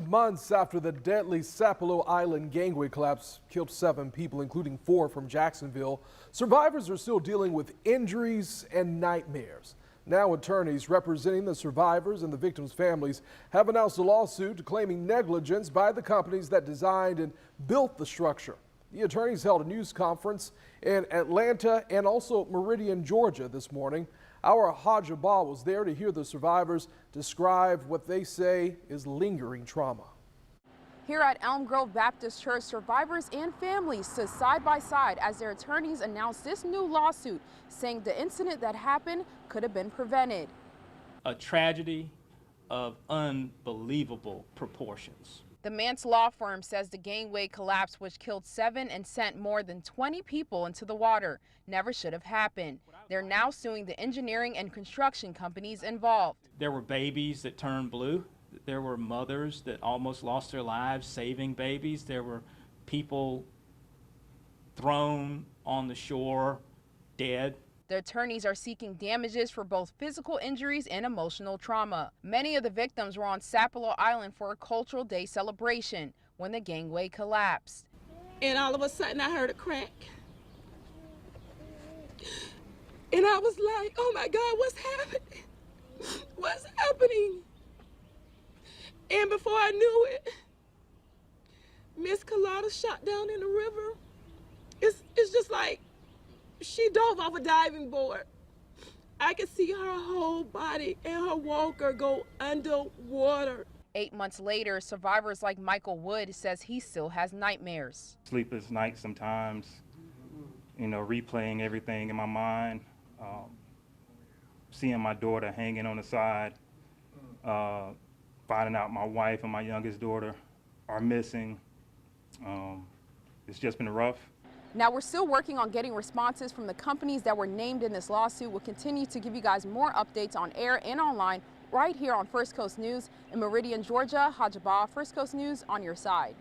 Months after the deadly Sapelo Island gangway collapse killed 7 people, including 4 from Jacksonville, survivors are still dealing with injuries and nightmares. Now attorneys representing the survivors and the victims' families have announced a lawsuit claiming negligence by the companies that designed and built the structure. The attorneys held a news conference in Atlanta and also Meridian, Georgia this morning. Our Hajj Abba was there to hear the survivors describe what they say is lingering trauma. Here at Elm Grove Baptist Church, survivors and families stood side by side as their attorneys announced this new lawsuit, saying the incident that happened could have been prevented. A tragedy of unbelievable proportions. The Mance law firm says the gangway collapse, which killed 7 and sent more than 20 people into the water, never should have happened. They're now suing the engineering and construction companies involved. There were babies that turned blue. There were mothers that almost lost their lives saving babies. There were people thrown on the shore dead. The attorneys are seeking damages for both physical injuries and emotional trauma. Many of the victims were on Sapelo Island for a cultural day celebration when the gangway collapsed. And all of a sudden I heard a crack. And I was like, oh my God, what's happening? What's happening? And before I knew it, Miss Colada shot down in the river. It's just like she dove off a diving board. I could see her whole body and her walker go underwater. 8 months later, survivors like Michael Wood says he still has nightmares. Sleepless nights sometimes, replaying everything in my mind, seeing my daughter hanging on the side, finding out my wife and my youngest daughter are missing. It's just been rough. Now, we're still working on getting responses from the companies that were named in this lawsuit. We'll continue to give you guys more updates on air and online right here on First Coast News in Meridian, Georgia. Hajj Abba, First Coast News, on your side.